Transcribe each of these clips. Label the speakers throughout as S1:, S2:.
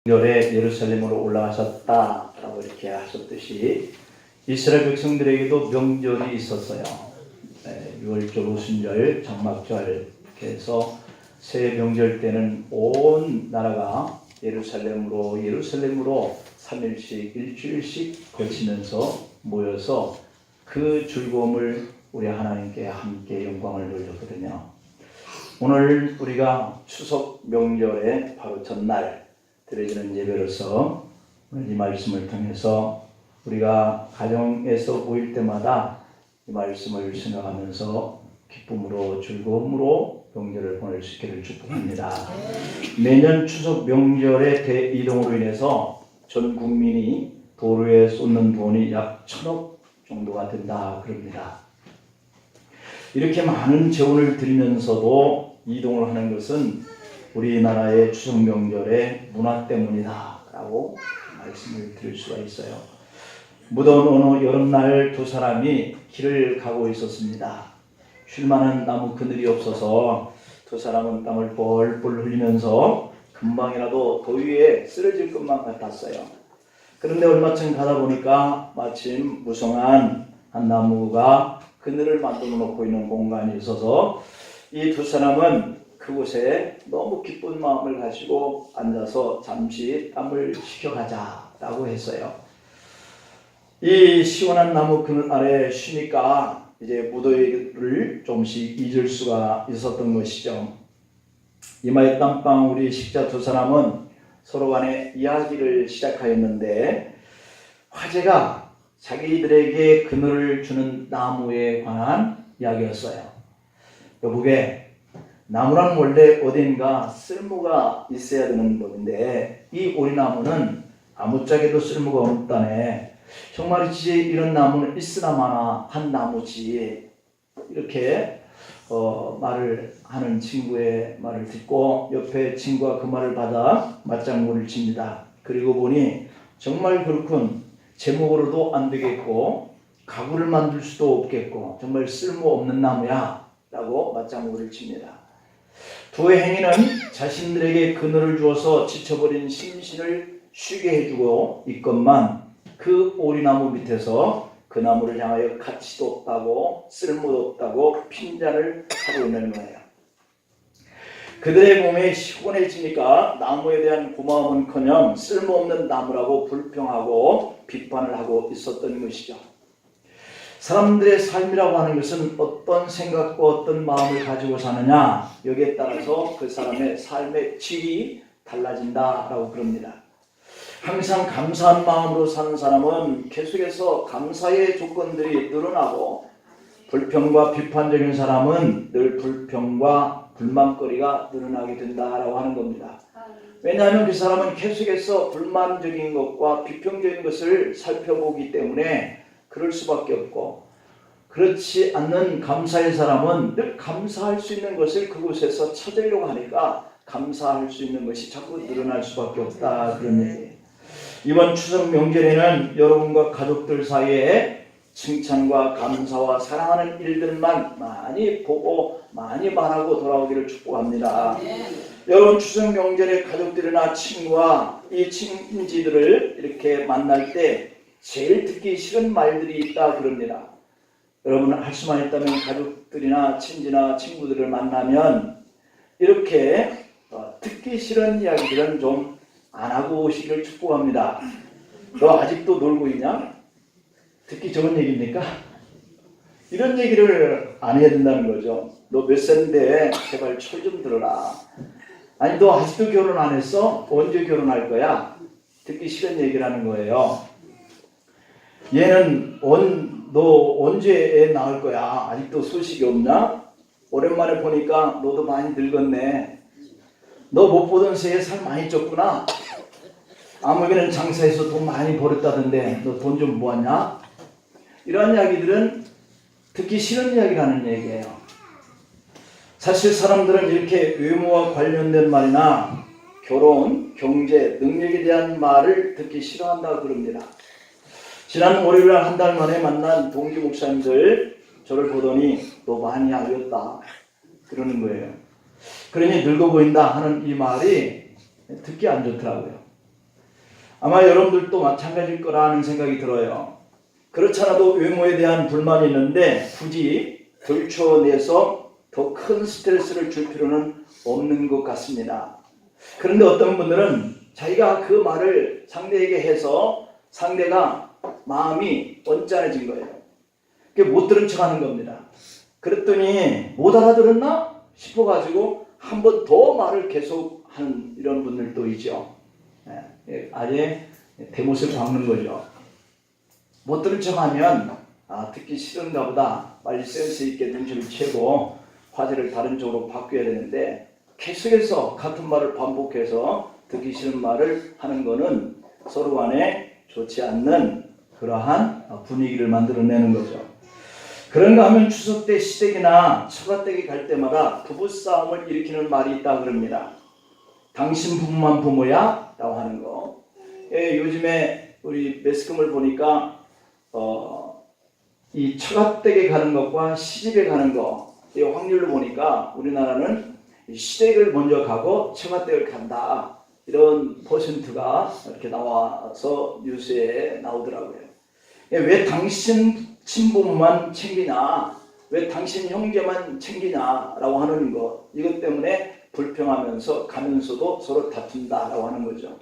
S1: 명절에 예루살렘으로 올라가셨다라고 이렇게 하셨듯이 이스라엘 백성들에게도 명절이 있었어요. 6월절, 오순절, 장막절 이렇게 해서 새 명절 때는 온 나라가 예루살렘으로 3일씩 일주일씩 거치면서 모여서 그 즐거움을 우리 하나님께 함께 영광을 돌렸거든요. 오늘 우리가 추석 명절의 바로 전날 드려지는 예배로서 오늘 이 말씀을 통해서 우리가 가정에서 모일 때마다 이 말씀을 생각하면서 기쁨으로 즐거움으로 명절을 보낼 수 있기를 축복합니다. 매년 추석 명절의 대이동으로 인해서 전 국민이 도로에 쏟는 돈이 약 1,000억 정도가 된다 그럽니다. 이렇게 많은 재원을 들이면서도 이동을 하는 것은 우리나라의 추석 명절의 문화 때문이다 라고 말씀을 드릴 수가 있어요. 무더운 어느 여름날 두 사람이 길을 가고 있었습니다. 쉴만한 나무 그늘이 없어서 두 사람은 땀을 뻘뻘 흘리면서 금방이라도 더위에 쓰러질 것만 같았어요. 그런데 얼마쯤 가다 보니까 마침 무성한 한 나무가 그늘을 만들어 놓고 있는 공간이 있어서 이 두 사람은 그곳에 너무 기쁜 마음을 가지고 앉아서 잠시 땀을 식혀가자라고 했어요. 이 시원한 나무 그늘 아래 쉬니까 이제 무더위를 조금씩 잊을 수가 있었던 것이죠. 이마에 땀방 우리 식자 두 사람은 서로 간에 이야기를 시작하였는데 화제가 자기들에게 그늘을 주는 나무에 관한 이야기였어요. 여보게, 나무란 원래 어딘가 쓸모가 있어야 되는 법인데 이 오리나무는 아무짝에도 쓸모가 없다네. 정말이지 이런 나무는 있으나 마나 한 나무지. 이렇게 말을 하는 친구의 말을 듣고 옆에 친구가 그 말을 받아 맞장구를 칩니다. 그리고 보니 정말 그렇군. 제목으로도 안 되겠고 가구를 만들 수도 없겠고 정말 쓸모없는 나무야 라고 맞장구를 칩니다. 두 행인은 자신들에게 그늘을 주어서 지쳐버린 심신을 쉬게 해주고 있건만 그 오리나무 밑에서 그 나무를 향하여 가치도 없다고 쓸모도 없다고 핀잔을 하고 있는 거예요. 그들의 몸에 시원해지니까 나무에 대한 고마움은커녕 쓸모없는 나무라고 불평하고 비판을 하고 있었던 것이죠. 사람들의 삶이라고 하는 것은 어떤 생각과 어떤 마음을 가지고 사느냐, 여기에 따라서 그 사람의 삶의 질이 달라진다라고 그럽니다. 항상 감사한 마음으로 사는 사람은 계속해서 감사의 조건들이 늘어나고, 불평과 비판적인 사람은 늘 불평과 불만거리가 늘어나게 된다라고 하는 겁니다. 왜냐하면 그 사람은 계속해서 불만적인 것과 비평적인 것을 살펴보기 때문에 그럴 수밖에 없고, 그렇지 않는 감사의 사람은 늘 감사할 수 있는 것을 그곳에서 찾으려고 하니까 감사할 수 있는 것이 자꾸 늘어날 수밖에 없다 그런 얘기예요. 이번 추석 명절에는 여러분과 가족들 사이에 칭찬과 감사와 사랑하는 일들만 많이 보고 많이 말하고 돌아오기를 축복합니다. 여러분 추석 명절에 가족들이나 친구와 이 친지들을 이렇게 만날 때 제일 듣기 싫은 말들이 있다 그럽니다. 여러분 할 수만 있다면 가족들이나 친지나 친구들을 만나면 이렇게 듣기 싫은 이야기들은 좀 안 하고 오시길 축복합니다. 너 아직도 놀고 있냐? 듣기 좋은 얘기입니까? 이런 얘기를 안 해야 된다는 거죠. 너 몇 살인데 제발 철 좀 들어라. 아니 너 아직도 결혼 안 했어? 언제 결혼할 거야? 듣기 싫은 얘기라는 거예요. 얘는 너 언제 애 낳을 거야? 아직도 소식이 없나? 오랜만에 보니까 너도 많이 늙었네. 너 못 보던 새에 살 많이 쪘구나. 아무개는 장사해서 돈 많이 벌었다던데 너 돈 좀 모았냐? 이런 이야기들은 듣기 싫은 이야기라는 얘기예요. 사실 사람들은 이렇게 외모와 관련된 말이나 결혼, 경제, 능력에 대한 말을 듣기 싫어한다고 그럽니다. 지난 월요일 한 달 만에 만난 동기 목사님들 저를 보더니 너 많이 알렸다 그러는 거예요. 그러니 늙어 보인다 하는 이 말이 듣기 안 좋더라고요. 아마 여러분들도 마찬가지일 거라는 생각이 들어요. 그렇잖아도 외모에 대한 불만이 있는데 굳이 들춰내서 더 큰 스트레스를 줄 필요는 없는 것 같습니다. 그런데 어떤 분들은 자기가 그 말을 상대에게 해서 상대가 마음이 언짢아진 거예요. 그게 못 들은 척 하는 겁니다. 그랬더니 못 알아들었나 싶어가지고 한 번 더 말을 계속 하는 이런 분들도 있죠. 아예 대못을 박는 거죠. 못 들은 척 하면 듣기 싫은가 보다 빨리 센스 있게 눈치를 채고 화제를 다른 쪽으로 바뀌어야 되는데 계속해서 같은 말을 반복해서 듣기 싫은 말을 하는 거는 서로 간에 좋지 않는 그러한 분위기를 만들어내는 거죠. 그런가 하면 추석 때 시댁이나 처가댁에 갈 때마다 부부싸움을 일으키는 말이 있다 그럽니다. 당신 부부만 부모야? 라고 하는 거. 요즘에 우리 매스컴을 보니까 이 처가댁에 가는 것과 시집에 가는 거, 이 확률로 보니까 우리나라는 시댁을 먼저 가고 처가댁을 간다. 이런 퍼센트가 이렇게 나와서 뉴스에 나오더라고요. 왜 당신 친부모만 챙기냐, 왜 당신 형제만 챙기냐라고 하는 거, 이것 때문에 불평하면서 가면서도 서로 다툰다라고 하는 거죠.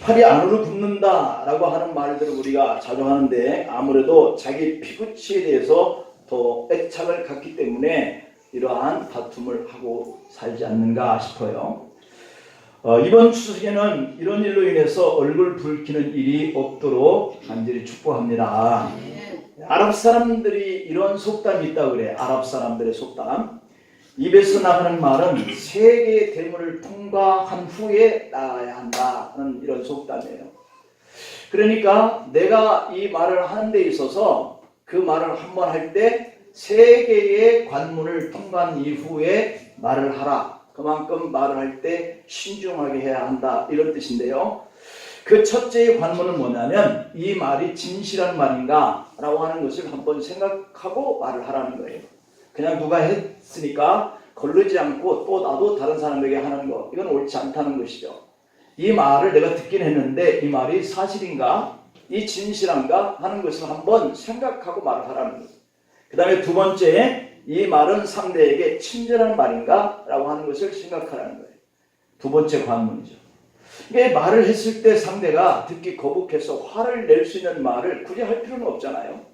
S1: 팔이 안으로 굽는다라고 하는 말들을 우리가 자주 하는데 아무래도 자기 피부치에 대해서 더 애착을 갖기 때문에 이러한 다툼을 하고 살지 않는가 싶어요. 이번 추석에는 이런 일로 인해서 얼굴 붉히는 일이 없도록 간절히 축복합니다. 아랍 사람들이 이런 속담이 있다고 그래. 아랍 사람들의 속담. 입에서 나가는 말은 세 개의 대문을 통과한 후에 나가야 한다는 이런 속담이에요. 그러니까 내가 이 말을 하는 데 있어서 그 말을 한번 할 때 세 개의 관문을 통과한 이후에 말을 하라. 그만큼 말을 할 때 신중하게 해야 한다. 이런 뜻인데요. 그 첫째의 관문은 뭐냐면 이 말이 진실한 말인가 라고 하는 것을 한번 생각하고 말을 하라는 거예요. 그냥 누가 했으니까 거르지 않고 또 나도 다른 사람에게 하는 거, 이건 옳지 않다는 것이죠. 이 말을 내가 듣긴 했는데 이 말이 사실인가? 이 진실한가? 하는 것을 한번 생각하고 말을 하라는 거예요. 그 다음에 두 번째, 이 말은 상대에게 친절한 말인가? 라고 하는 것을 생각하라는 거예요. 두 번째 관문이죠. 이게 말을 했을 때 상대가 듣기 거북해서 화를 낼 수 있는 말을 굳이 할 필요는 없잖아요.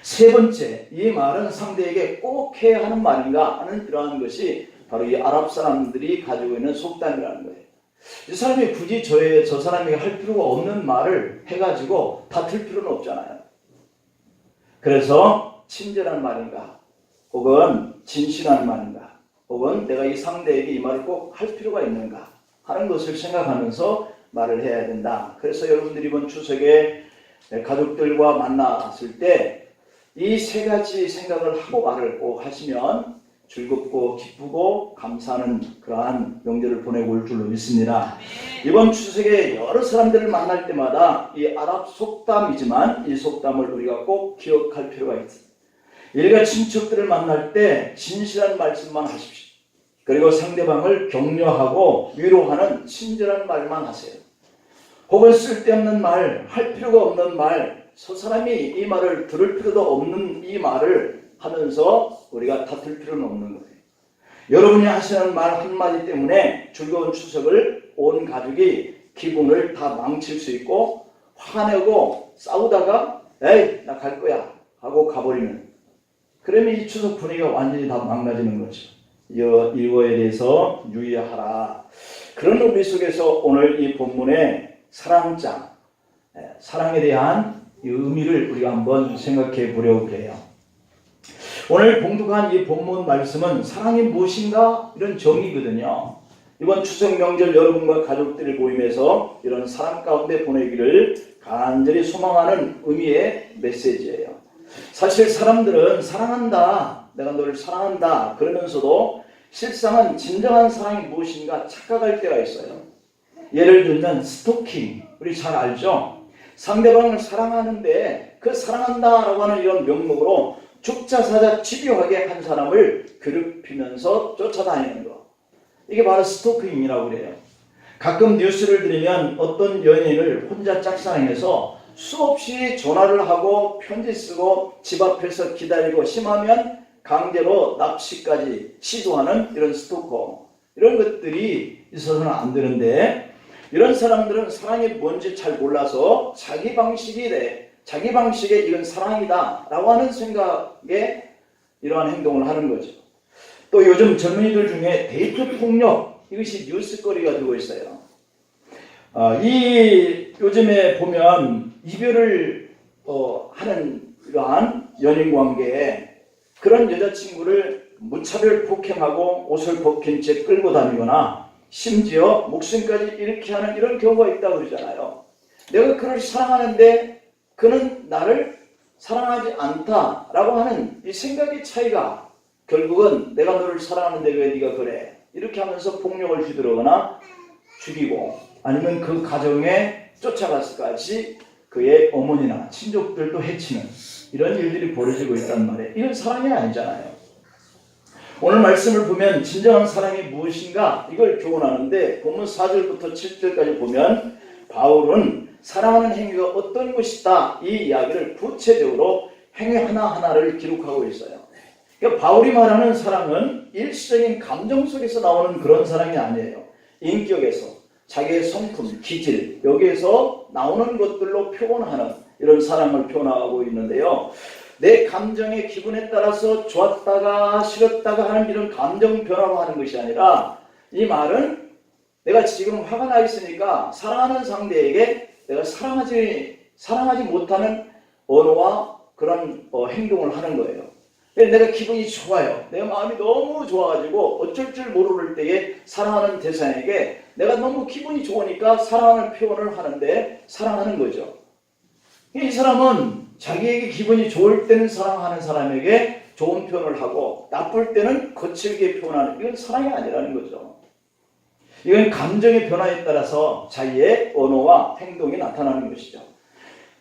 S1: 세 번째, 이 말은 상대에게 꼭 해야 하는 말인가 하는 이러한 것이 바로 이 아랍 사람들이 가지고 있는 속담이라는 거예요. 이 사람이 굳이 저 사람에게 할 필요가 없는 말을 해가지고 다툴 필요는 없잖아요. 그래서 친절한 말인가, 혹은 진실한 말인가, 혹은 내가 이 상대에게 이 말을 꼭 할 필요가 있는가 하는 것을 생각하면서 말을 해야 된다. 그래서 여러분들이 이번 추석에 가족들과 만났을 때 이 세 가지 생각을 하고 말을 꼭 하시면 즐겁고 기쁘고 감사하는 그러한 명절을 보내고 올 줄로 믿습니다. 이번 추석에 여러 사람들을 만날 때마다 이 아랍 속담이지만 이 속담을 우리가 꼭 기억할 필요가 있습니다. 일가 친척들을 만날 때 진실한 말씀만 하십시오. 그리고 상대방을 격려하고 위로하는 친절한 말만 하세요. 혹은 쓸데없는 말, 할 필요가 없는 말, 저 사람이 이 말을 들을 필요도 없는 이 말을 하면서 우리가 다툴 필요는 없는 거예요. 여러분이 하시는 말 한마디 때문에 즐거운 추석을 온 가족이 기분을 다 망칠 수 있고 화내고 싸우다가 에이 나 갈 거야 하고 가버리는, 그러면 이 추석 분위기가 완전히 다 망가지는 거죠. 이거에 대해서 유의하라. 그런 의미 속에서 오늘 이 본문의 사랑장, 사랑에 대한 이 의미를 우리가 한번 생각해 보려고 해요. 오늘 봉독한 이 본문 말씀은 사랑이 무엇인가 이런 정의거든요. 이번 추석 명절 여러분과 가족들을 모임해서 이런 사랑 가운데 보내기를 간절히 소망하는 의미의 메시지예요. 사실 사람들은 사랑한다, 내가 너를 사랑한다 그러면서도 실상은 진정한 사랑이 무엇인가 착각할 때가 있어요. 예를 들면 스토킹, 우리 잘 알죠? 상대방을 사랑하는데 그 사랑한다라고 하는 이런 명목으로 죽자사자 집요하게 한 사람을 괴롭히면서 쫓아다니는 거, 이게 바로 스토킹이라고 그래요. 가끔 뉴스를 들으면 어떤 연인을 혼자 짝사랑해서 수없이 전화를 하고 편지 쓰고 집 앞에서 기다리고 심하면 강제로 납치까지 시도하는 이런 스토커, 이런 것들이 있어서는 안 되는데, 이런 사람들은 사랑이 뭔지 잘 몰라서 자기 방식에 이건 사랑이다 라고 하는 생각에 이러한 행동을 하는 거죠. 또 요즘 젊은이들 중에 데이트 폭력, 이것이 뉴스거리가 되고 있어요. 이 요즘에 보면 이별을 하는 이러한 연인 관계에 그런 여자친구를 무차별 폭행하고 옷을 벗긴 채 끌고 다니거나 심지어 목숨까지 잃게 하는 이런 경우가 있다고 그러잖아요. 내가 그를 사랑하는데 그는 나를 사랑하지 않다라고 하는 이 생각의 차이가 결국은 내가 너를 사랑하는데 왜 네가 그래? 이렇게 하면서 폭력을 휘두르거나 죽이고 아니면 그 가정에 쫓아가서까지 그의 어머니나 친족들도 해치는 이런 일들이 벌어지고 있단 말이에요. 이건 사랑이 아니잖아요. 오늘 말씀을 보면 진정한 사랑이 무엇인가 이걸 교훈하는데 본문 4절부터 7절까지 보면 바울은 사랑하는 행위가 어떤 것이다 이 이야기를 구체적으로 행위 하나하나를 기록하고 있어요. 그러니까 바울이 말하는 사랑은 일시적인 감정 속에서 나오는 그런 사랑이 아니에요. 인격에서 자기의 성품, 기질 여기에서 나오는 것들로 표현하는 이런 사랑을 표현하고 있는데요. 내 감정의 기분에 따라서 좋았다가 싫었다가 하는 이런 감정 변화로 하는 것이 아니라 이 말은 내가 지금 화가 나 있으니까 사랑하는 상대에게 내가 사랑하지 못하는 언어와 그런 행동을 하는 거예요. 내가 기분이 좋아요. 내 마음이 너무 좋아가지고 어쩔 줄 모를 때에 사랑하는 대상에게 내가 너무 기분이 좋으니까 사랑하는 표현을 하는데 사랑하는 거죠. 이 사람은 자기에게 기분이 좋을 때는 사랑하는 사람에게 좋은 표현을 하고 나쁠 때는 거칠게 표현하는 이건 사랑이 아니라는 거죠. 이건 감정의 변화에 따라서 자기의 언어와 행동이 나타나는 것이죠.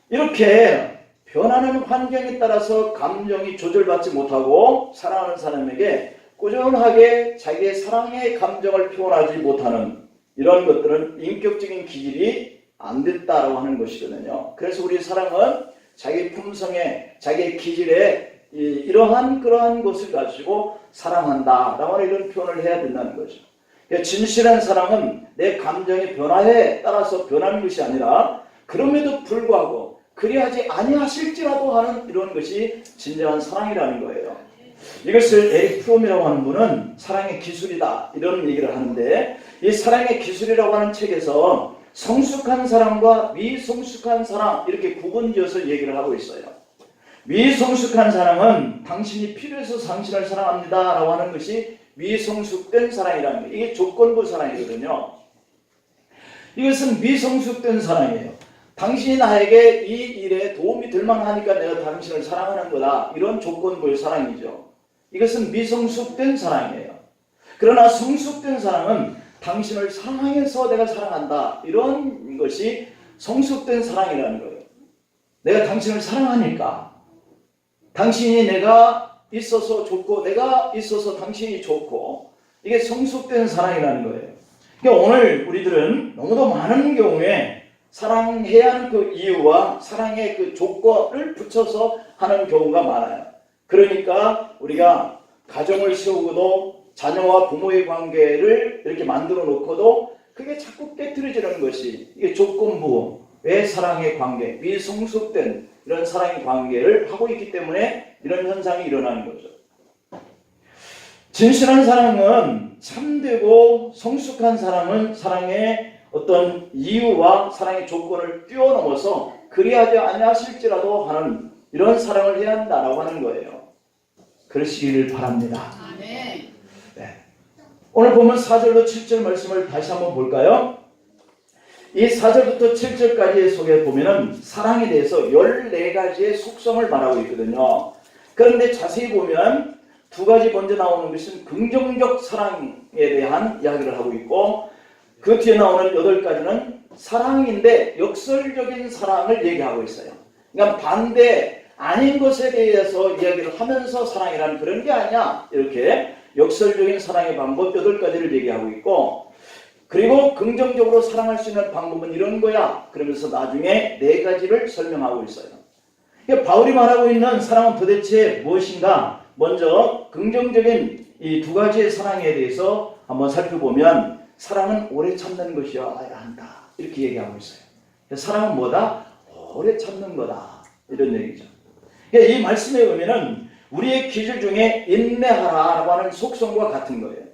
S1: 이렇게 변하는 환경에 따라서 감정이 조절받지 못하고 사랑하는 사람에게 꾸준하게 자기의 사랑의 감정을 표현하지 못하는 이런 것들은 인격적인 기질이 안 됐다라고 하는 것이거든요. 그래서 우리 사랑은 자기 품성에 자기의 기질에 그러한 것을 가지고 사랑한다라고 하는 이런 표현을 해야 된다는 거죠. 진실한 사랑은 내 감정의 변화에 따라서 변하는 것이 아니라 그럼에도 불구하고 그리하지 아니하실지라도 하는 이런 것이 진정한 사랑이라는 거예요. 이것을 에릭 프롬이라고 하는 분은 사랑의 기술이다 이런 얘기를 하는데 이 사랑의 기술이라고 하는 책에서 성숙한 사랑과 미성숙한 사랑 이렇게 구분지어서 얘기를 하고 있어요. 미성숙한 사랑은 당신이 필요해서 당신을 사랑합니다 라고 하는 것이 미성숙된 사랑이라는 거예요. 이게 조건부 사랑이거든요. 이것은 미성숙된 사랑이에요. 당신이 나에게 이 일에 도움이 될 만하니까 내가 당신을 사랑하는 거다. 이런 조건부의 사랑이죠. 이것은 미성숙된 사랑이에요. 그러나 성숙된 사랑은 당신을 사랑해서 내가 사랑한다. 이런 것이 성숙된 사랑이라는 거예요. 내가 당신을 사랑하니까 당신이 내가 있어서 좋고 내가 있어서 당신이 좋고 이게 성숙된 사랑이라는 거예요. 그러니까 오늘 우리들은 너무도 많은 경우에 사랑해야 하는 그 이유와 사랑의 그 조건을 붙여서 하는 경우가 많아요. 그러니까 우리가 가정을 세우고도 자녀와 부모의 관계를 이렇게 만들어 놓고도 그게 자꾸 깨트려지는 것이 이게 조건부의 사랑의 관계, 미성숙된 이런 사랑의 관계를 하고 있기 때문에 이런 현상이 일어나는 거죠. 진실한 사랑은 참되고 성숙한 사랑은 사랑의 어떤 이유와 사랑의 조건을 뛰어넘어서 그리하지 아니하실지라도 하는 이런 사랑을 해야 한다라고 하는 거예요. 그러시기를 바랍니다. 네. 오늘 보면 4절로 7절 말씀을 다시 한번 볼까요? 이 4절부터 7절까지의 속에 보면은 사랑에 대해서 14가지의 속성을 말하고 있거든요. 그런데 자세히 보면 두 가지 먼저 나오는 것은 긍정적 사랑에 대한 이야기를 하고 있고 그 뒤에 나오는 8가지는 사랑인데 역설적인 사랑을 얘기하고 있어요. 그러니까 반대 아닌 것에 대해서 이야기를 하면서 사랑이라는 그런 게 아니야. 이렇게 역설적인 사랑의 방법 8가지를 얘기하고 있고 그리고 긍정적으로 사랑할 수 있는 방법은 이런 거야. 그러면서 나중에 4가지를 설명하고 있어요. 바울이 말하고 있는 사랑은 도대체 무엇인가? 먼저 긍정적인 이 2가지의 사랑에 대해서 한번 살펴보면 사랑은 오래 참는 것이어야 한다. 이렇게 얘기하고 있어요. 사랑은 뭐다? 오래 참는 거다. 이런 얘기죠. 이 말씀의 의미는 우리의 기질 중에 인내하라라고 하는 속성과 같은 거예요.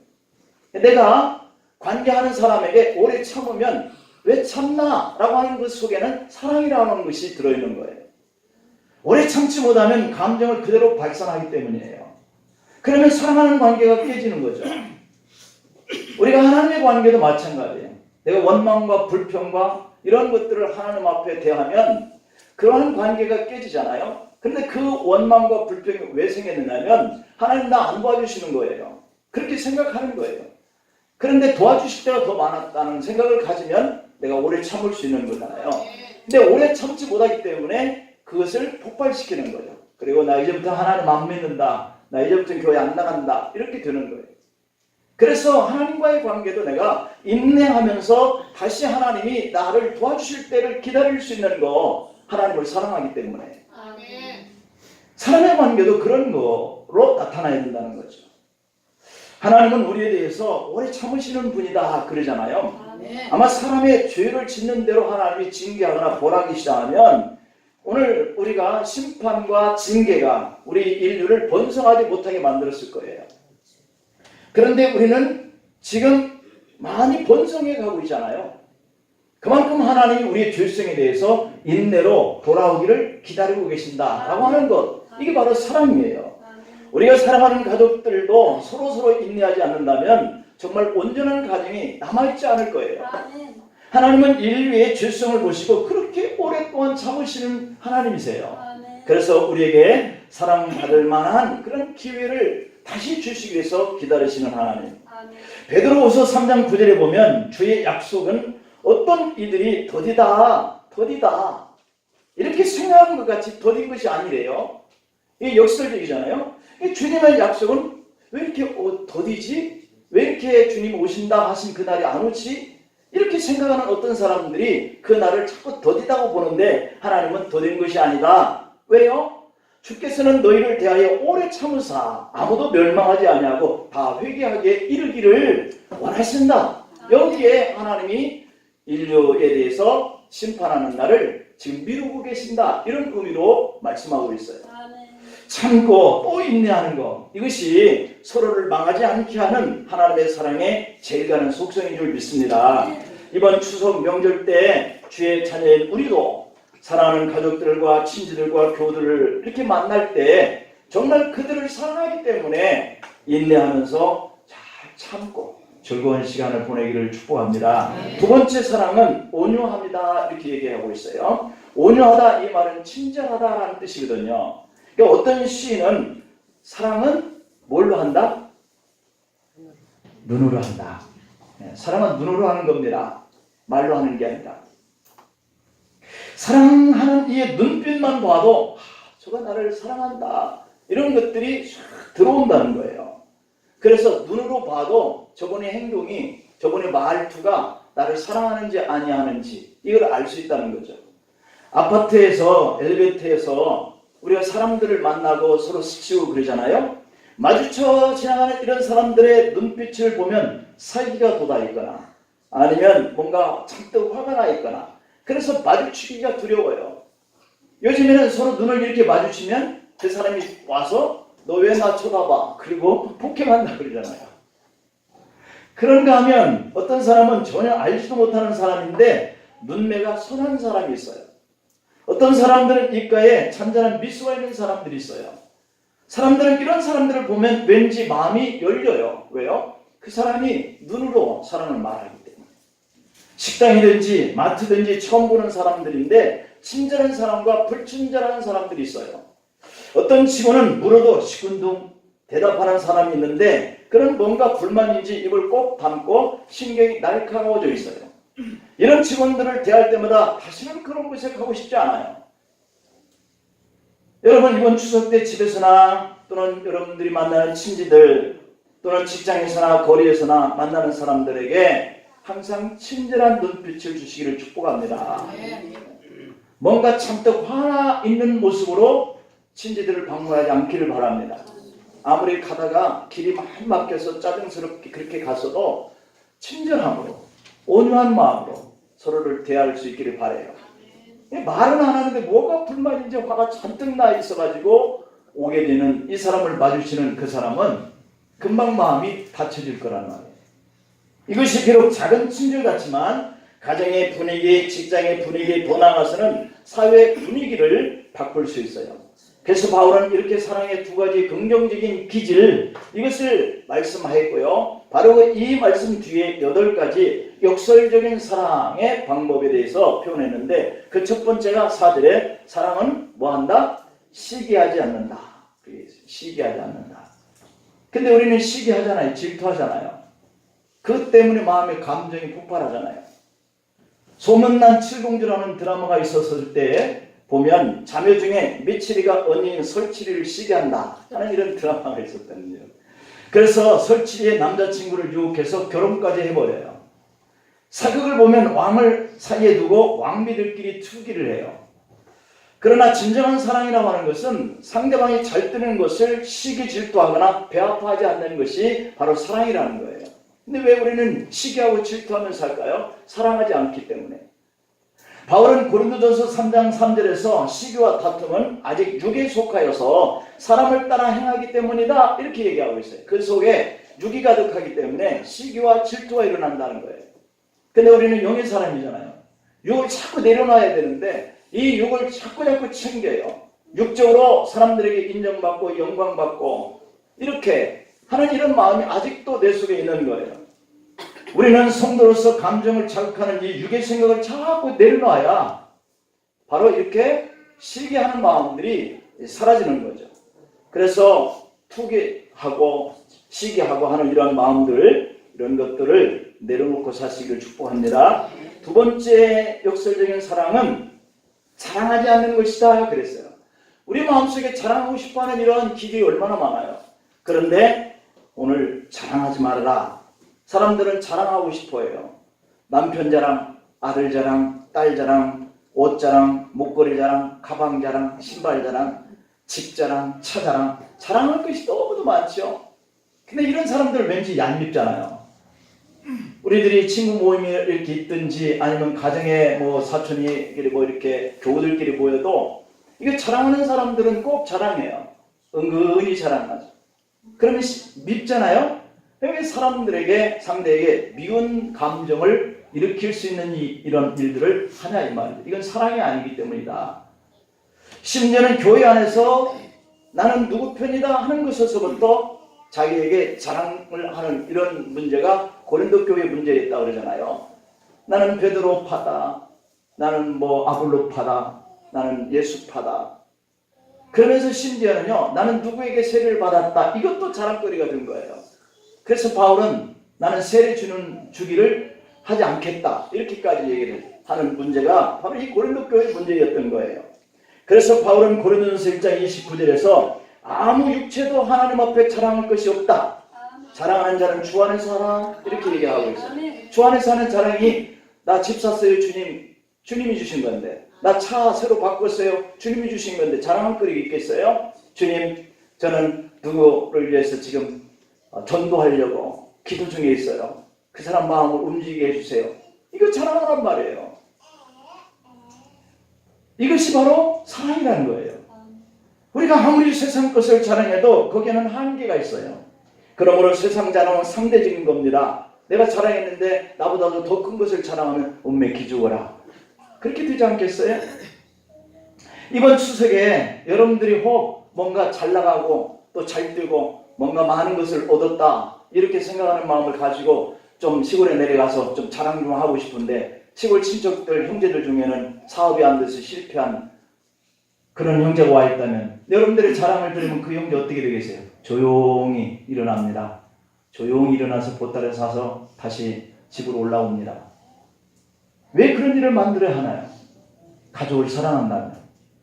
S1: 내가 관계하는 사람에게 오래 참으면 왜 참나? 라고 하는 그 속에는 사랑이라는 것이 들어있는 거예요. 오래 참지 못하면 감정을 그대로 발산하기 때문이에요. 그러면 사랑하는 관계가 깨지는 거죠. 우리가 하나님의 관계도 마찬가지예요. 내가 원망과 불평과 이런 것들을 하나님 앞에 대하면 그러한 관계가 깨지잖아요. 그런데 그 원망과 불평이 왜 생겼느냐면 하나님 나 안 도와주시는 거예요. 그렇게 생각하는 거예요. 그런데 도와주실 때가 더 많았다는 생각을 가지면 내가 오래 참을 수 있는 거잖아요. 근데 오래 참지 못하기 때문에 그것을 폭발시키는 거죠. 그리고 나 이제부터 하나님 안 믿는다. 나 이제부터 교회 안 나간다. 이렇게 되는 거예요. 그래서 하나님과의 관계도 내가 인내하면서 다시 하나님이 나를 도와주실 때를 기다릴 수 있는 거, 하나님을 사랑하기 때문에. 사랑의 관계도 그런 거로 나타나야 된다는 거죠. 하나님은 우리에 대해서 오래 참으시는 분이다 그러잖아요. 아마 사람의 죄를 짓는 대로 하나님이 징계하거나 벌하기 시작하면 오늘 우리가 심판과 징계가 우리 인류를 번성하지 못하게 만들었을 거예요. 그런데 우리는 지금 많이 번성해 가고 있잖아요. 그만큼 하나님이 우리의 죄성에 대해서 인내로 돌아오기를 기다리고 계신다라고 하는 것, 이게 바로 사랑이에요. 우리가 사랑하는 가족들도 서로 인내하지 않는다면 정말 온전한 가정이 남아있지 않을 거예요. 하나님은 인류의 죄성을 보시고 그렇게 오랫동안 참으시는 하나님이세요. 그래서 우리에게 사랑받을 만한 그런 기회를 다시 주시기 위해서 기다리시는 하나님. 베드로후서 3장 9절에 보면 주의 약속은 어떤 이들이 더디다 이렇게 생각하는 것 같이 더딘 것이 아니래요. 이게 역설적이잖아요. 주님의 약속은 왜 이렇게 더디지? 왜 이렇게 주님 오신다 하신 그날이 안 오지? 이렇게 생각하는 어떤 사람들이 그 날을 자꾸 더디다고 보는데 하나님은 더딘 것이 아니다. 왜요? 주께서는 너희를 대하여 오래 참으사 아무도 멸망하지 아니하고 다 회개하게 이르기를 원하신다. 여기에 하나님이 인류에 대해서 심판하는 날을 지금 미루고 계신다. 이런 의미로 말씀하고 있어요. 참고 또 인내하는 것, 이것이 서로를 망하지 않게 하는 하나님의 사랑의 제일 가는 속성인 줄 믿습니다. 이번 추석 명절 때 주의 자녀인 우리도 사랑하는 가족들과 친지들과 교우들을 이렇게 만날 때 정말 그들을 사랑하기 때문에 인내하면서 잘 참고 즐거운 시간을 보내기를 축복합니다. 2번째 사랑은 온유합니다. 이렇게 얘기하고 있어요. 온유하다, 이 말은 친절하다라는 뜻이거든요. 그러니까 어떤 시인은 사랑은 뭘로 한다? 눈으로 한다. 사랑은 눈으로 하는 겁니다. 말로 하는 게 아니라. 사랑하는 이의 눈빛만 봐도 저가 나를 사랑한다. 이런 것들이 들어온다는 거예요. 그래서 눈으로 봐도 저분의 행동이, 저분의 말투가 나를 사랑하는지 아니하는지 이걸 알 수 있다는 거죠. 아파트에서, 엘리베이터에서 우리가 사람들을 만나고 서로 스치고 그러잖아요. 마주쳐 지나가는 이런 사람들의 눈빛을 보면 살기가 돋아 있거나 아니면 뭔가 잔뜩 화가 나 있거나 그래서 마주치기가 두려워요. 요즘에는 서로 눈을 이렇게 마주치면 그 사람이 와서 너 왜 나 쳐다봐? 그리고 폭행한다 그러잖아요. 그런가 하면 어떤 사람은 전혀 알지도 못하는 사람인데 눈매가 선한 사람이 있어요. 어떤 사람들은 입가에 잔잔한 미소가 있는 사람들이 있어요. 사람들은 이런 사람들을 보면 왠지 마음이 열려요. 왜요? 그 사람이 눈으로 사랑을 말하기 때문에. 식당이든지 마트든지 처음 보는 사람들인데 친절한 사람과 불친절한 사람들이 있어요. 어떤 직원은 물어도 시큰둥 대답하는 사람이 있는데 그런 뭔가 불만인지 입을 꼭 담고 신경이 날카로워져 있어요. 이런 직원들을 대할 때마다 다시는 그런 곳에 가고 싶지 않아요. 여러분, 이번 추석 때 집에서나 또는 여러분들이 만나는 친지들 또는 직장에서나 거리에서나 만나는 사람들에게 항상 친절한 눈빛을 주시기를 축복합니다. 뭔가 참뜩 화나 있는 모습으로 친지들을 방문하지 않기를 바랍니다. 아무리 가다가 길이 많이 막혀서 짜증스럽게 그렇게 갔어도 친절함으로 온유한 마음으로 서로를 대할 수 있기를 바라요. 말은 안 하는데 뭐가 불만인지 화가 잔뜩 나 있어가지고 오게 되는 이 사람을 마주치는 그 사람은 금방 마음이 닫혀질 거란 말이에요. 이것이 비록 작은 친절 같지만 가정의 분위기, 직장의 분위기, 더 나아가서는 사회의 분위기를 바꿀 수 있어요. 그래서 바울은 이렇게 사랑의 두 가지 긍정적인 기질, 이것을 말씀하였고요. 바로 이 말씀 뒤에 8가지 역설적인 사랑의 방법에 대해서 표현했는데, 그 첫 번째가 4절에 사랑은 뭐한다? 시기하지 않는다. 시기하지 않는다. 근데 우리는 시기하잖아요. 질투하잖아요. 그것 때문에 마음의 감정이 폭발하잖아요. 소문난 칠공주라는 드라마가 있었을 때 보면 자매 중에 미칠이가 언니인 설칠이를 시기한다 하는 이런 드라마가 있었거든요. 그래서 설칠이의 남자친구를 유혹해서 결혼까지 해버려요. 사극을 보면 왕을 사이에 두고 왕비들끼리 투기를 해요. 그러나 진정한 사랑이라고 하는 것은 상대방이 잘 뜨는 것을 시기 질투하거나 배아파하지 않는 것이 바로 사랑이라는 거예요. 근데 왜 우리는 시기하고 질투하면서 살까요? 사랑하지 않기 때문에. 바울은 고린도전서 3장 3절에서 시기와 다툼은 아직 육에 속하여서 사람을 따라 행하기 때문이다 이렇게 얘기하고 있어요. 그 속에 육이 가득하기 때문에 시기와 질투가 일어난다는 거예요. 근데 우리는 영의 사람이잖아요. 육을 자꾸 내려놔야 되는데 이 육을 자꾸 챙겨요. 육적으로 사람들에게 인정받고 영광받고 이렇게 하는 이런 마음이 아직도 내 속에 있는 거예요. 우리는 성도로서 감정을 자극하는 이 육의 생각을 자꾸 내려놔야 바로 이렇게 시기하는 마음들이 사라지는 거죠. 그래서 투기하고 시기하고 하는 이런 마음들, 이런 것들을 내려놓고 사시기를 축복합니다. 두 번째 역설적인 사랑은 자랑하지 않는 것이다 그랬어요. 우리 마음속에 자랑하고 싶어하는 이런 기질이 얼마나 많아요. 그런데 오늘 자랑하지 말아라. 사람들은 자랑하고 싶어해요. 남편 자랑, 아들 자랑, 딸 자랑, 옷 자랑, 목걸이 자랑, 가방 자랑, 신발 자랑, 집 자랑, 차 자랑, 자랑할 것이 너무도 많죠. 근데 이런 사람들 왠지 얄밉잖아요. 우리들이 친구 모임이 이렇게 있든지 아니면 가정에 뭐 사촌이 뭐 이렇게 교우들끼리 모여도 이거 자랑하는 사람들은 꼭 자랑해요. 은근히 자랑하죠. 그러면 밉잖아요. 왜 사람들에게 상대에게 미운 감정을 일으킬 수 있는 이런 일들을 하냐 이 말이에요. 이건 사랑이 아니기 때문이다. 심지어는 교회 안에서 나는 누구 편이다 하는 것에서부터 자기에게 자랑을 하는 이런 문제가 고린도 교회 문제였다고 그러잖아요. 나는 베드로파다. 나는 뭐 아볼로파다. 나는 예수파다. 그러면서 심지어는요. 나는 누구에게 세례를 받았다. 이것도 자랑거리가 된 거예요. 그래서 바울은 나는 세례 주기를 하지 않겠다. 이렇게까지 얘기를 하는 문제가 바로 이 고린도 교회의 문제였던 거예요. 그래서 바울은 고린도전서 1장 29절에서 아무 육체도 하나님 앞에 자랑할 것이 없다. 자랑하는 자는 주 안에서 하라. 이렇게 얘기하고 있어요. 주 안에서 하는 자랑이 나 집 샀어요 주님. 주님이 주신 건데. 나 차 새로 바꿨어요. 주님이 주신 건데 자랑할 거리가 있겠어요? 주님 저는 누구를 위해서 지금 전도하려고 기도 중에 있어요. 그 사람 마음을 움직이게 해주세요. 이거 자랑하란 말이에요. 이것이 바로 사랑이라는 거예요. 우리가 아무리 세상 것을 자랑해도 거기에는 한계가 있어요. 그러므로 세상 자랑은 상대적인 겁니다. 내가 자랑했는데 나보다도 더 큰 것을 자랑하면 운매 기죽어라. 그렇게 되지 않겠어요? 이번 추석에 여러분들이 혹 뭔가 잘 나가고 또 잘 되고 뭔가 많은 것을 얻었다 이렇게 생각하는 마음을 가지고 좀 시골에 내려가서 좀 자랑 좀 하고 싶은데 시골 친척들 형제들 중에는 사업이 안 돼서 실패한 그런 형제가 와 있다면 여러분들의 자랑을 들으면 그 형제 어떻게 되겠어요? 조용히 일어납니다. 조용히 일어나서 보따리 사서 다시 집으로 올라옵니다. 왜 그런 일을 만들어야 하나요? 가족을 사랑한다면,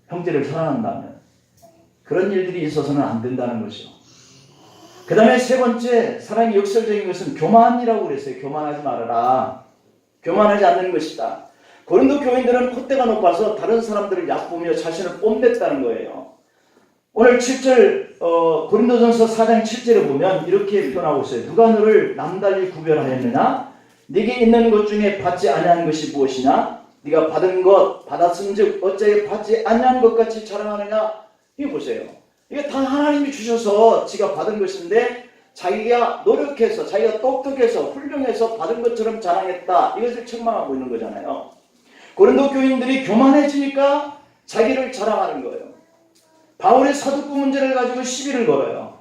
S1: 형제를 사랑한다면 그런 일들이 있어서는 안 된다는 것이죠. 그 다음에 세 번째 사랑의 역설적인 것은 교만이라고 그랬어요. 교만하지 말아라. 교만하지 않는 것이다. 고린도 교인들은 콧대가 높아서 다른 사람들을 얕보며 자신을 뽐냈다는 거예요. 오늘 7절 고린도전서 4장 7절에 보면 이렇게 표현하고 있어요. 누가 너를 남달리 구별하였느냐? 네게 있는 것 중에 받지 아니한 것이 무엇이냐? 네가 받은 것 받았은즉 어찌하여 받지 아니한 것 같이 자랑하느냐? 이거 보세요. 이게 다 하나님이 주셔서 지가 받은 것인데 자기가 노력해서 자기가 똑똑해서 훌륭해서 받은 것처럼 자랑했다. 이것을 책망하고 있는 거잖아요. 고린도 교인들이 교만해지니까 자기를 자랑하는 거예요. 바울의 사도구 문제를 가지고 시비를 걸어요.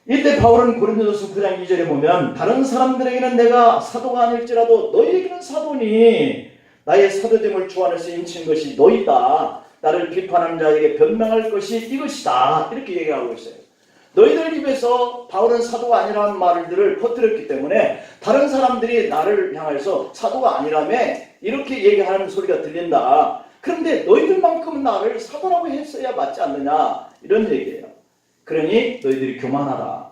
S1: 이때 바울은 고린도전서 9장 2절에 보면 다른 사람들에게는 내가 사도가 아닐지라도 너희에게는 사도니 나의 사도됨을 주 안에서 인친 것이 너희다. 나를 비판하는 자에게 변명할 것이 이것이다. 이렇게 얘기하고 있어요. 너희들 입에서 바울은 사도가 아니라는 말들을 퍼뜨렸기 때문에 다른 사람들이 나를 향해서 사도가 아니라며 이렇게 얘기하는 소리가 들린다. 그런데 너희들만큼은 나를 사도라고 했어야 맞지 않느냐 이런 얘기예요. 그러니 너희들이 교만하라.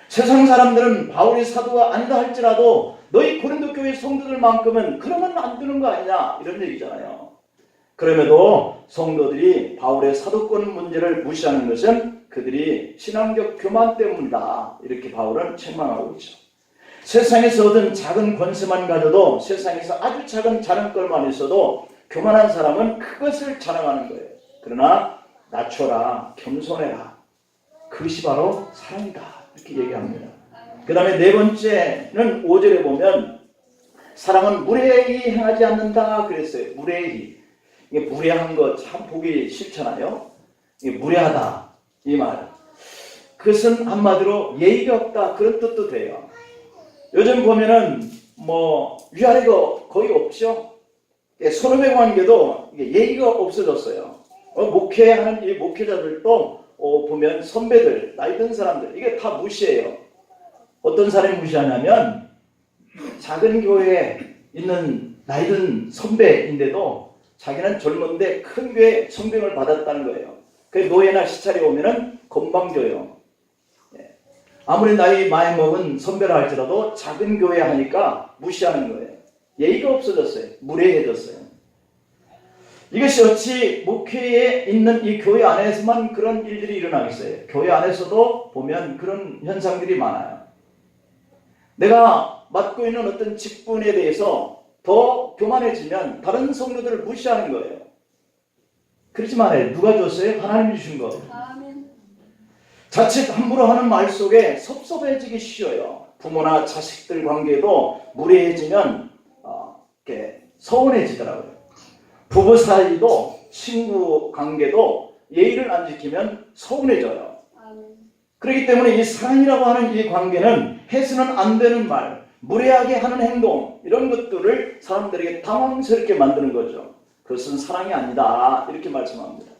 S1: 세상 사람들은 바울이 사도가 아니다 할지라도 너희 고린도 교회 성도들만큼은 그러면 안 되는 거 아니냐 이런 얘기잖아요. 그럼에도 성도들이 바울의 사도권 문제를 무시하는 것은 그들이 신앙적 교만 때문이다. 이렇게 바울은 책망하고 있죠. 세상에서 얻은 작은 권세만 가져도 세상에서 아주 작은 자랑거리만 있어도 교만한 사람은 그것을 자랑하는 거예요. 그러나 낮춰라, 겸손해라. 그것이 바로 사랑이다. 이렇게 얘기합니다. 그 다음에 네 번째는 5절에 보면 사랑은 무례히 행하지 않는다 그랬어요. 무례히. 이게 무례한 거 참 보기 싫잖아요. 이게 무례하다 이 말. 그것은 한마디로 예의가 없다 그런 뜻도 돼요. 요즘 보면은 위아래가 거의 없죠. 서로의 관계도 예의가 없어졌어요. 목회하는 이 목회자들도 보면 선배들, 나이 든 사람들 이게 다 무시해요. 어떤 사람이 무시하냐면 작은 교회에 있는 나이 든 선배인데도 자기는 젊은데 큰 교회 성병을 받았다는 거예요. 그 노예나 시찰이 오면은 건방져요. 아무리 나이 많이 먹은 선배라 할지라도 작은 교회 하니까 무시하는 거예요. 예의가 없어졌어요. 무례해졌어요. 이것이 어찌 목회에 있는 이 교회 안에서만 그런 일들이 일어나겠어요. 교회 안에서도 보면 그런 현상들이 많아요. 내가 맡고 있는 어떤 직분에 대해서 더 교만해지면 다른 성도들을 무시하는 거예요. 그렇지 말아요. 누가 줬어요? 하나님이 주신 거. 자칫 함부로 하는 말 속에 섭섭해지기 쉬워요. 부모나 자식들 관계도 무례해지면 서운해지더라고요. 부부 사이도 친구 관계도 예의를 안 지키면 서운해져요. 그렇기 때문에 이 사랑이라고 하는 이 관계는 해서는 안 되는 말, 무례하게 하는 행동 이런 것들을 사람들에게 당황스럽게 만드는 거죠. 그것은 사랑이 아니다 이렇게 말씀합니다.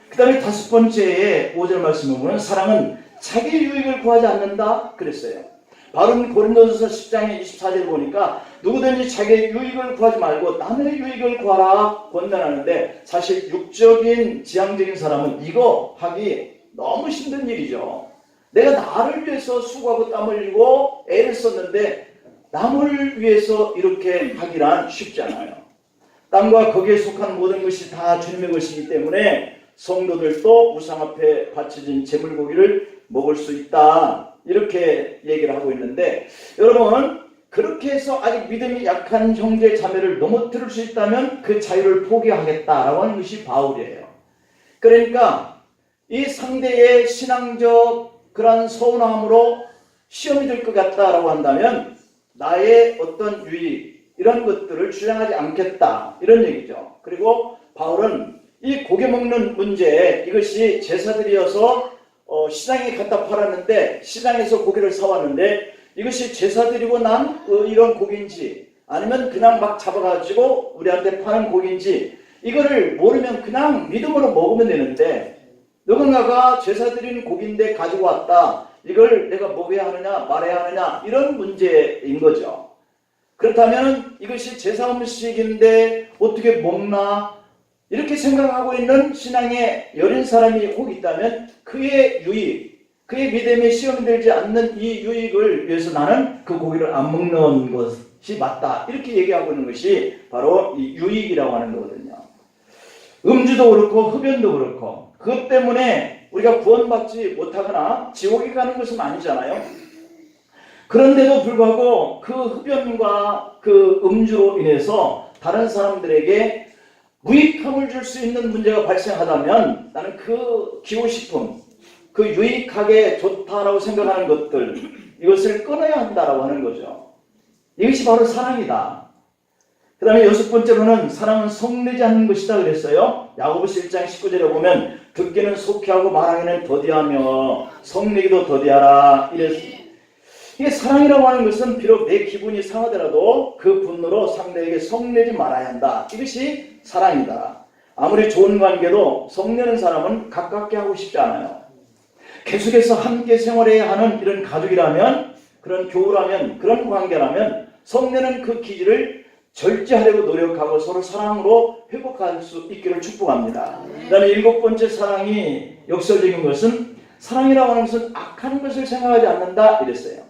S1: 그 다음에 다섯 번째에 5절 말씀을 보면 사랑은 자기 유익을 구하지 않는다 그랬어요. 바울은 고린도전서 10장의 24절 보니까 누구든지 자기의 유익을 구하지 말고 남의 유익을 구하라 권면하는데 사실 육적인 지향적인 사람은 이거 하기 너무 힘든 일이죠. 내가 나를 위해서 수고하고 땀 흘리고 애를 썼는데 남을 위해서 이렇게 하기란 쉽지 않아요. 땅과 거기에 속한 모든 것이 다 주님의 것이기 때문에 성도들도 우상 앞에 바쳐진 제물고기를 먹을 수 있다 이렇게 얘기를 하고 있는데 여러분 그렇게 해서 아직 믿음이 약한 형제 자매를 넘어뜨릴 수 있다면 그 자유를 포기하겠다라고 하는 것이 바울이에요. 그러니까 이 상대의 신앙적 그런 서운함으로 시험이 될 것 같다라고 한다면 나의 어떤 유익 이런 것들을 주장하지 않겠다 이런 얘기죠. 그리고 바울은 이 고기 먹는 문제 이것이 제사들이어서 시장에 갖다 팔았는데 시장에서 고기를 사왔는데 이것이 제사드리고 난 이런 고기인지 아니면 그냥 막 잡아가지고 우리한테 파는 고기인지 이거를 모르면 그냥 믿음으로 먹으면 되는데 누군가가 제사드린 고기인데 가지고 왔다. 이걸 내가 먹어야 하느냐 말아야 하느냐 이런 문제인 거죠. 그렇다면 이것이 제사 음식인데 어떻게 먹나 이렇게 생각하고 있는 신앙에 여린 사람이 혹 있다면 그의 유익, 그의 믿음에 시험이 들지 않는 이 유익을 위해서 나는 그 고기를 안 먹는 것이 맞다. 이렇게 얘기하고 있는 것이 바로 이 유익이라고 하는 거거든요. 음주도 그렇고 흡연도 그렇고 그것 때문에 우리가 구원받지 못하거나 지옥에 가는 것은 아니잖아요. 그런데도 불구하고 그 흡연과 그 음주로 인해서 다른 사람들에게 무익함을 줄 수 있는 문제가 발생하다면 나는 그 기호식품, 그 유익하게 좋다라고 생각하는 것들, 이것을 끊어야 한다라고 하는 거죠. 이것이 바로 사랑이다. 그 다음에 여섯 번째로는 사랑은 성내지 않는 것이다 그랬어요. 야고보서 1장 19절에 보면 듣기는 속히하고 말하기는 더디하며 성내기도 더디하라 이랬습니다. 이게 사랑이라고 하는 것은 비록 내 기분이 상하더라도 그 분노로 상대에게 성내지 말아야 한다. 이것이 사랑이다. 아무리 좋은 관계도 성내는 사람은 가깝게 하고 싶지 않아요. 계속해서 함께 생활해야 하는 이런 가족이라면, 그런 교우라면, 그런 관계라면 성내는 그 기질을 절제하려고 노력하고 서로 사랑으로 회복할 수 있기를 축복합니다. 그 다음에 일곱 번째 사랑이 역설적인 것은 사랑이라고 하는 것은 악한 것을 생각하지 않는다 이랬어요.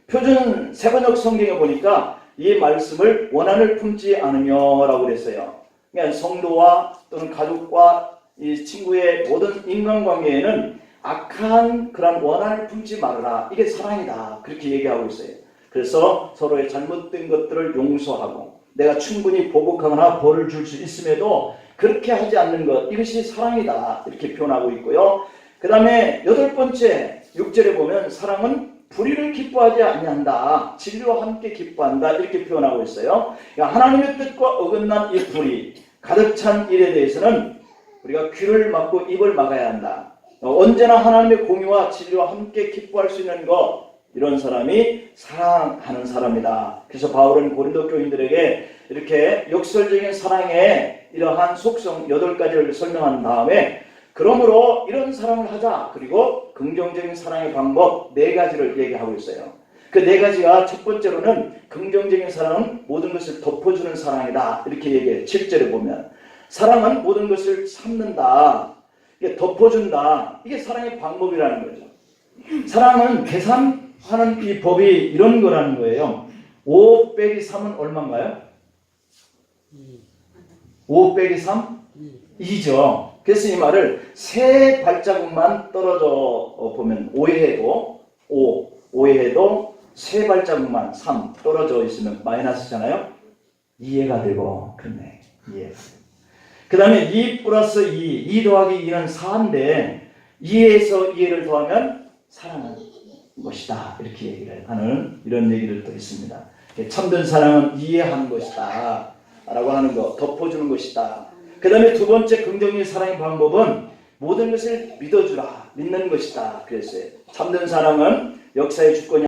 S1: 표준 세번역 성경에 보니까 이 말씀을 원한을 품지 않으며 라고 그랬어요. 그러니까 성도와 또는 가족과 이 친구의 모든 인간관계에는 악한 그런 원한을 품지 말아라. 이게 사랑이다. 그렇게 얘기하고 있어요. 그래서 서로의 잘못된 것들을 용서하고 내가 충분히 보복하거나 벌을 줄 수 있음에도 그렇게 하지 않는 것, 이것이 사랑이다. 이렇게 표현하고 있고요. 그 다음에 여덟 번째 6절에 보면 사랑은 불의를 기뻐하지 아니한다. 진리와 함께 기뻐한다. 이렇게 표현하고 있어요. 그러니까 하나님의 뜻과 어긋난 이 불의, 가득 찬 일에 대해서는 우리가 귀를 막고 입을 막아야 한다. 언제나 하나님의 공의와 진리와 함께 기뻐할 수 있는 것, 이런 사람이 사랑하는 사람이다. 그래서 바울은 고린도 교인들에게 이렇게 역설적인 사랑의 이러한 속성 8가지를 설명한 다음에 그러므로 이런 사랑을 하자. 그리고 긍정적인 사랑의 방법 4가지를 얘기하고 있어요. 그 4가지가 첫 번째로는 긍정적인 사랑은 모든 것을 덮어주는 사랑이다. 이렇게 얘기해요. 7절에 보면 사랑은 모든 것을 참는다. 이게 덮어준다. 이게 사랑의 방법이라는 거죠. 사랑은 계산하는 이 법이 이런 거라는 거예요. 5 빼기 3은 얼마인가요? 5 빼기 3? 2죠. 그래서 이 말을 세 발자국만 떨어져 보면 오해해도 세 발자국만 3 떨어져 있으면 마이너스잖아요. 이해가 되고 그렇네. 이해. 그 다음에 2 플러스 2 더하기 2는 4인데 2에서 2를 더하면 사랑하는 것이다. 이렇게 얘기를 하는 이런 얘기를 또 있습니다. 참된 사랑은 이해하는 것이다. 라고 하는 거, 덮어주는 것이다. 그 다음에 두 번째 긍정적인 사랑의 방법은 모든 것을 믿어주라, 믿는 것이다. 그랬어요. 참된 사랑은 역사의 주권이